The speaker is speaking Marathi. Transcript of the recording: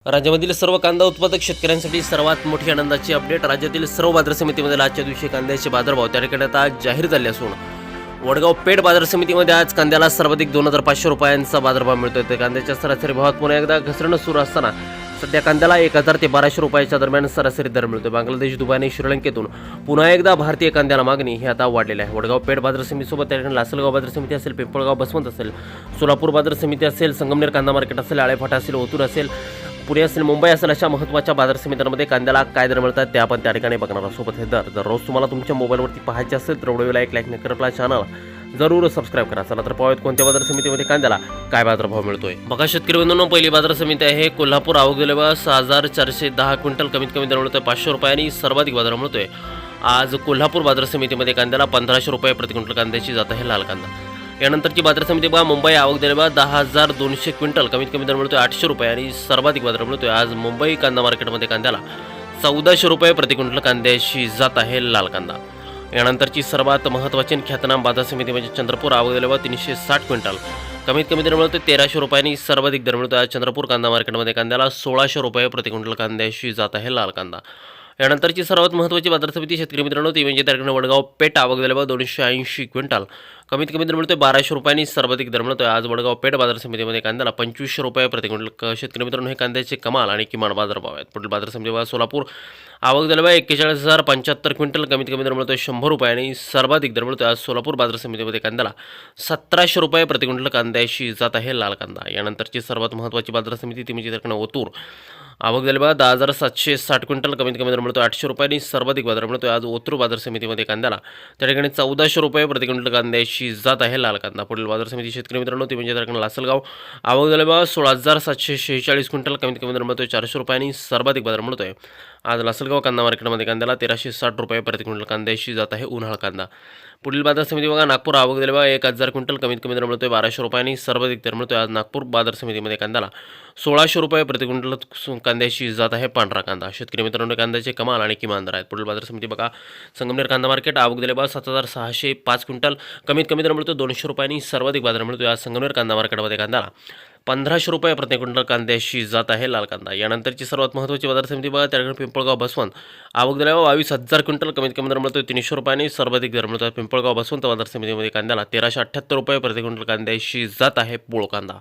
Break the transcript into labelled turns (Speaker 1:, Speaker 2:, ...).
Speaker 1: राज्यामधील सर्व कांदा उत्पादक शेतकऱ्यांसाठी सर्वात मोठी आनंदाची अपडेट. राज्यातील सर्व बाजार समितीमध्ये आजच्या दिवशी कांद्याचे बाजारभाव त्या ठिकाणी आता जाहीर झाले असून वडगाव पेठ बाजार समितीमध्ये आज कांद्याला सर्वाधिक 2,500 रुपयांचा बाजारभाव मिळतोय. तर कांद्याच्या सरासरी भावात पुन्हा एकदा घसरण सुरू असताना सध्या कांद्याला 1,000 ते 1,200 रुपयाच्या दरम्यान सरासरी दर मिळतोय. बांगलादेश, दुबई आणि श्रीलंकेतून पुन्हा एकदा भारतीय कांद्याला मागणी ही आता वाढलेली आहे. वडगाव पेठ बाजार समितीसोबत त्या ठिकाणी लासलगाव बाजार समिती असेल, पिंपळगाव बसवंत असेल, सोलापूर बाजार समिती असेल, संगमनेर कांदा मार्केट असेल, आळेफाटा असेल, ओतूर असेल, पुणे असेल, मुंबई असेल, अशा महत्त्वाच्या बाजार समित्यांमध्ये कांद्याला काय दर मिळतात ते आपण त्या ठिकाणी बघणार आहोत. सोबत हे दर रोज तुम्हाला तुमच्या मोबाईलवरती पाहायचे असेल तर व्हिडिओला एक लाईक न कर, आपला चॅनल जरूर सबस्क्राईब करा. चला तर पाहूयात कोणत्या बाजार समितीमध्ये कांद्याला काय बाजारभाव मिळतोय. बघा शेतकरी बंधूंनो, पहिली बाजार समिती आहे कोल्हापूर. आवक दिलेला 6,410 क्विंटल, कमीत कमी दर मिळतोय 500 रुपये आणि सर्वाधिक बाजार मिळतोय आज कोल्हापूर बाजार समितीमध्ये कांद्याला 1,500 रुपये प्रति क्विंटल कांद्याची जात आहे लाल कांदा. यानंतरची बाजार समिती बघा मुंबई. आवक दिलेला 10,200 क्विंटल, कमीत कमी दर मिळतोय 800 रुपये आणि सर्वाधिक बाजार मिळतोय आज मुंबई कांदा मार्केटमध्ये कांद्याला 1,400 रुपये प्रति क्विंटल कांद्याची जात आहे लाल कांदा. यानंतरची सर्वात महत्त्वाची ख्यातनाम बाजार समिती म्हणजे चंद्रपूर. आवक दिलेला 360 क्विंटल, कमीत कमी दर मिळतोय 1,300 रुपये आणि सर्वाधिक दर मिळतोय आज चंद्रपूर कांदा मार्केटमध्ये कांद्याला 1,600 रुपये प्रति क्विंटल कांद्याची जात आहे लाल कांदा. यानंतरची सर्वात महत्त्वाची बाजार समिती शेतकरी मित्रांनो ती म्हणजे त्या ठिकाणी वडगाव पेठ. आवक दिलेला 280 क्विंटल, कमीत कमी दर मिळतोय 1,200 रुपये आणि सर्वाधिक दर मिळतोय आज वडगाव पेठ बाजार समितीमध्ये कांद्याला 2,500 रुपये प्रति क्विंटल. शेतकरी मित्रांनो हे कांद्याचे कमाल आणि किमान बाजारभाव आहेत. पुढील बाजार समिती बघा सोलापूर. आवक दिलेला 41,075 क्विंटल, कमीत कमी दर मिळतोय 100 रुपये आणि सर्वाधिक दर मिळतोय आज सोलापूर बाजार समितीमध्ये कांद्याला 1,700 रुपये प्रति क्विंटल कांद्याची जात आहे लाल कांदा. यानंतरची सर्वात महत्त्वाची बाजार समिती ती म्हणजे त्या ठिकाणी ओतूर. आवक दिली बघा 10,760 क्विंटल, कमीत कमी दर मिळतोय 800 रुपये आणि सर्वाधिक बाजार मिळतोय आज ओतूर बाजार समितीमध्ये कांद्याला त्या ठिकाणी 1,400 रुपये प्रति क्विंटल कांद्याची जात आहे लाल कांदा. पुढील बाजार समिती शेतकरी मित्रांनो ती म्हणजे त्या ठिकाणी लासलगाव. आवक दिली बघा 16,746 क्विंटल, कमीत कमी दर मिळतोय 400 रुपये आणि सर्वाधिक बाजार मिळतोय आज लासलगाव कांदा मार्केटमध्ये कांद्याला 1,360 रुपये प्रति क्विंटल कांद्याची जात आहे उन्हाळ कांदा. पुढील बाजार समिती बघा नागपूर. आवक दिली बघा 1,000 क्विंटल, कमीत कमी दर मिळतोय 1,200 रुपये आणि सर्वाधिक दर मिळतोय आज नागपूर बाजार समितीमध्ये कांद्याला 1,600 रुपये प्रति क्विंटल कांद्याची जात आहे पांढरा कांदा. शेतकरी मित्रांनो कांद्याचे कमाल आणि किमान दर आहेत. पुढील बाजार समिती बघा संगमनेर कांदा मार्केट. आवक दिली बघा 7,605 क्विंटल, कमीत कमी दर मिळतोय 200 रुपये आणि सर्वाधिक बाजार मिळतोय आज संगमनेर कांदा मार्केटमध्ये कांद्याला 1,500 रुपये प्रति क्विंटल कांद्याची जात आहे लाल कांदा. यानंतरची सर्वात महत्त्वाची बाजार समिती बघा त्याकडे पिंपळगाव बसवंत. आवक दिल्या 22,000 क्विंटल, कमीत कमी दर मिळतोय 300 रुपये आणि सर्वाधिक दर मिळतोय पिंपळगाव बसवंत बाजार समितीमध्ये कांद्याला 1,378 रुपये प्रति क्विंटल कांद्याची जात आहे पोळ कांदा.